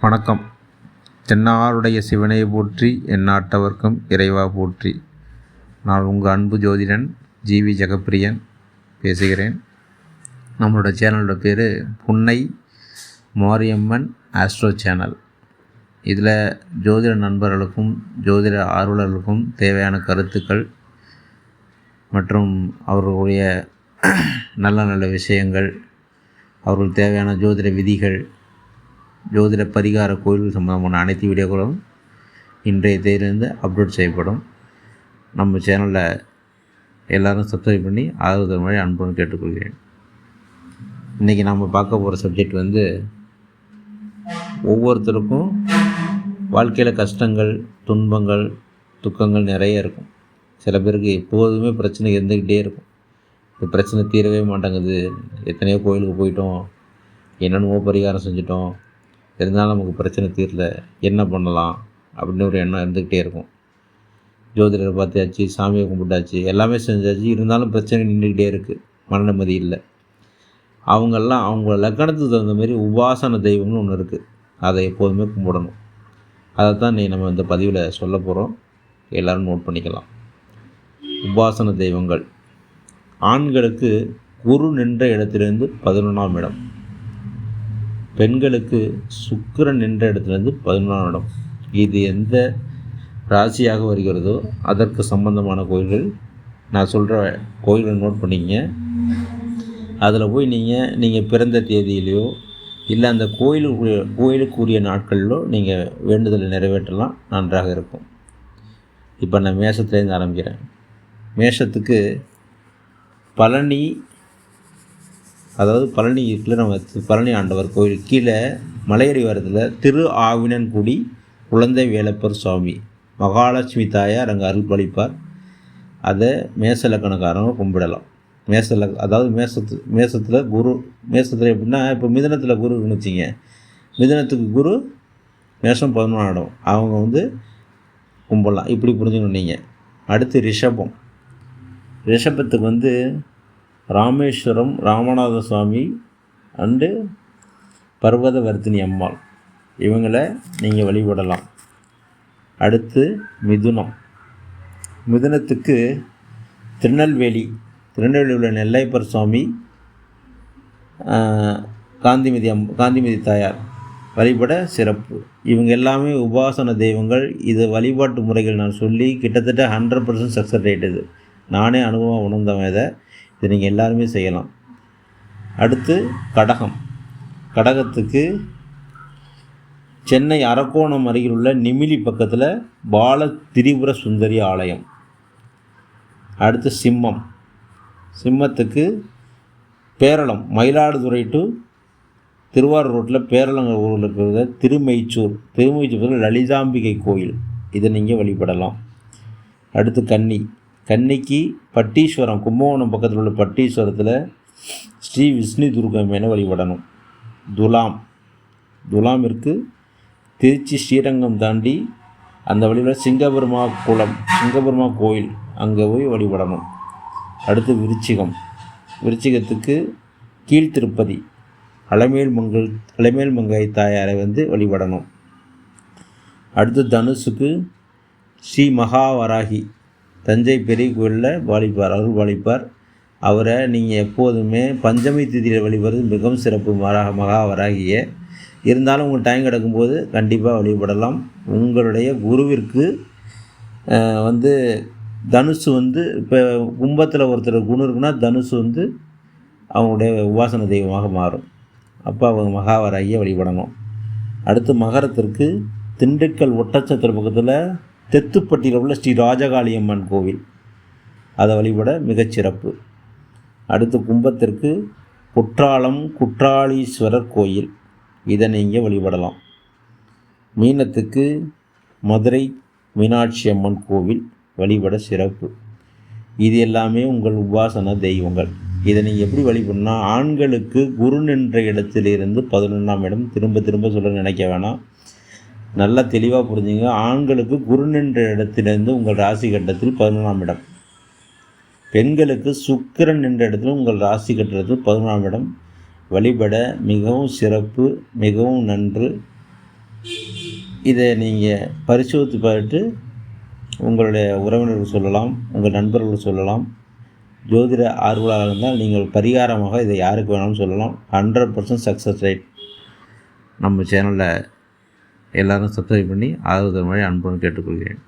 வணக்கம். தென்னாருடைய சிவனை போற்றி, எந்நாட்டவர்க்கும் இறைவா போற்றி. நான் உங்கள் அன்பு ஜோதிடன் ஜிவி ஜெகப்பிரியன் பேசுகிறேன். நம்மளோட சேனலோட பேர் புன்னை மாரியம்மன் ஆஸ்ட்ரோ சேனல். இதில் ஜோதிட நண்பர்களுக்கும் ஜோதிட ஆர்வலர்களுக்கும் தேவையான கருத்துக்கள் மற்றும் அவர்களுடைய நல்ல நல்ல விஷயங்கள், அவர்களுக்கு தேவையான ஜோதிட விதிகள், ஜோதிட பரிகார கோயில்கள் சம்பந்தமான அனைத்து வீடியோக்களும் இன்றைய தேதியிலிருந்து அப்லோட் செய்யப்படும். நம்ம சேனலில் எல்லோரும் சப்ஸ்கிரைப் பண்ணி ஆதரவு தருமாறு அன்புடன் கேட்டுக்கொள்கிறேன். இன்றைக்கி நம்ம பார்க்க போகிற சப்ஜெக்ட் ஒவ்வொருத்தருக்கும் வாழ்க்கையில் கஷ்டங்கள், துன்பங்கள், துக்கங்கள் நிறைய இருக்கும். சில பேருக்கு எப்போதுமே பிரச்சனை இருந்துக்கிட்டே இருக்கும். இந்த பிரச்சனை தீரவே மாட்டேங்குது, எத்தனையோ கோயிலுக்கு போயிட்டோம், என்னென்னவோ பரிகாரம் செஞ்சிட்டோம், இருந்தாலும் நமக்கு பிரச்சனை தீரல, என்ன பண்ணலாம் அப்படின்னு ஒரு எண்ணம் இருந்துக்கிட்டே இருக்கும். ஜோதிடரை பார்த்தாச்சு, சாமியை கும்பிட்டாச்சு, எல்லாமே செஞ்சாச்சு, இருந்தாலும் பிரச்சனை நின்றுக்கிட்டே இருக்குது, மன நிம்மதி இல்லை. அவங்கெல்லாம் அவங்க லக்கணத்துக்கு தகுந்த மாதிரி உபாசன தெய்வம்னு ஒன்று இருக்குது, அதை எப்போதுமே கும்பிடணும். அதை தான் நம்ம இந்த பதிவில் சொல்ல போகிறோம். எல்லோரும் நோட் பண்ணிக்கலாம். உபாசன தெய்வங்கள். ஆண்களுக்கு குரு நின்ற இடத்திலிருந்து 11ஆம் இடம், பெண்களுக்கு சுக்கிரன் நின்ற இடத்துலேருந்து 11ஆம் இடம். இது எந்த ராசியாக வருகிறதோ அதற்கு சம்பந்தமான கோயில்கள் நான் சொல்கிற கோயில்கள் நோட் பண்ணிங்க. அதில் போய் நீங்கள் பிறந்த தேதியிலையோ இல்லை அந்த கோயிலுக்குரிய நாட்களிலோ நீங்கள் வேண்டுதலை நிறைவேற்றலாம், நன்றாக இருக்கும். இப்போ நான் மேஷத்துலேருந்து ஆரம்பிக்கிறேன். மேஷத்துக்கு பழனி, அதாவது பழனி இருக்குல்ல, நம்ம பழனி ஆண்டவர் கோயில் கீழே மலையடி வரத்தில் திரு ஆவினன்குடி குழந்தை வேலப்பர் சுவாமி மகாலட்சுமி தாயார் அங்கே அருள் பளிப்பார். அதை மேசலக்கணக்காரங்க கும்பிடலாம். அதாவது மேசத்தில் குரு, மேசத்தில் எப்படின்னா இப்போ மிதுனத்தில் குரு இருந்துச்சிங்க, மிதுனத்துக்கு குரு, மேஷம் 11ஆம் இடம், அவங்க கும்பிடலாம். இப்படி புரிஞ்சுக்கணும் நீங்கள். அடுத்து ரிஷபம். ரிஷபத்துக்கு ராமேஸ்வரம் ராமநாத சுவாமி அண்டு பர்வதவர்த்தினி அம்மாள், இவங்களை நீங்கள் வழிபடலாம். அடுத்து மிதுனம். மிதுனத்துக்கு திருநெல்வேலி உள்ள நெல்லையப்பர் சுவாமி, காந்திமதி தாயார் வழிபட சிறப்பு. இவங்க எல்லாமே உபாசன தெய்வங்கள். இது வழிபாட்டு முறைகள் நான் சொல்லி கிட்டத்தட்ட 100% சக்ஸஸ் ரேட். இது நானே அனுபவம் உணர்ந்தவன். இதை நீங்கள் எல்லாருமே செய்யலாம். அடுத்து கடகம். கடகத்துக்கு சென்னை அரக்கோணம் அருகில் உள்ள நிமிலி பக்கத்தில் பால திரிபுர சுந்தரி ஆலயம். அடுத்து சிம்மம். சிம்மத்துக்கு பேரளம், மயிலாடுதுறை டு திருவாரூர் ரோட்டில் பேரளங்க ஊரில் இருக்கிற திருமெய்ச்சூர் லலிதாம்பிகை கோயில், இதை நீங்கள் வழிபடலாம். அடுத்து கன்னி. கன்னிக்கு பட்டீஸ்வரம், கும்பகோணம் பக்கத்தில் உள்ள பட்டீஸ்வரத்தில் ஸ்ரீ விஷ்ணு துர்கம்மேனை வழிபடணும். துலாமிற்கு திருச்சி ஸ்ரீரங்கம் தாண்டி அந்த வழியில் சிங்கபெருமா கோயில், அங்கே போய் வழிபடணும். அடுத்து விருச்சிகம். விருச்சிகத்துக்கு கீழ்த்திருப்பதி அலமேல் மங்கை தாயாரை வழிபடணும். அடுத்து தனுசுக்கு ஸ்ரீ மகாவராகி, தஞ்சை பெரிய கோயிலில் அருள் பாலிப்பார். அவரை நீங்கள் எப்போதுமே பஞ்சமி திதியில் வழிபடுறது மிகவும் சிறப்பு. மகாவராகிய இருந்தாலும் உங்கள் டைம் கிடக்கும்போது கண்டிப்பாக வழிபடலாம். உங்களுடைய குருவிற்கு தனுசு இப்போ கும்பத்தில் ஒருத்தர் குணம் இருக்குன்னா தனுசு அவங்களுடைய உபாசன தெய்வமாக மாறும். அப்போ அவங்க மகாவராகியை வழிபடணும். அடுத்து மகரத்திற்கு திண்டுக்கல் ஒட்டச்சத்திர பக்கத்தில் தெத்துப்பட்டியில் உள்ள ஸ்ரீ ராஜகாளியம்மன் கோவில், அதை வழிபட மிகச்சிறப்பு. அடுத்து கும்பத்திற்கு குற்றாலீஸ்வரர் கோயில், இதை நீங்கள் வழிபடலாம். மீனத்துக்கு மதுரை மீனாட்சி அம்மன் கோவில் வழிபட சிறப்பு. இது எல்லாமே உங்கள் உபாசன தெய்வங்கள். இதை நீங்கள் எப்படி வழிபடணும்னா, ஆண்களுக்கு குரு நின்ற இடத்திலிருந்து 11ஆம் இடம், திரும்ப சொல்ல நினைக்க வேணாம், நல்லா தெளிவாக புரிஞ்சுங்க. ஆண்களுக்கு குரு நின்ற இடத்திலிருந்து உங்கள் ராசி கட்டத்தில் 11ஆம் இடம், பெண்களுக்கு சுக்கிரன் நின்ற இடத்துல உங்கள் ராசி கட்டத்தில் 11ஆம் இடம் வழிபட மிகவும் சிறப்பு, மிகவும் நன்று. இதை நீங்கள் பரிசோதித்து பார்த்துட்டு உங்களுடைய உறவினர்கள் சொல்லலாம், உங்கள் நண்பர்கள் சொல்லலாம். ஜோதிட ஆர்வலராக இருந்தால் நீங்கள் பரிகாரமாக இதை யாருக்கு வேணாலும் சொல்லலாம். 100% சக்ஸஸ் ரேட். நம்ம சேனலில் எல்லோரும் சப்ஸ்கிரைப் பண்ணி ஆதரவு தருமாறு அன்புடன் கேட்டுக்கொள்கிறேன்.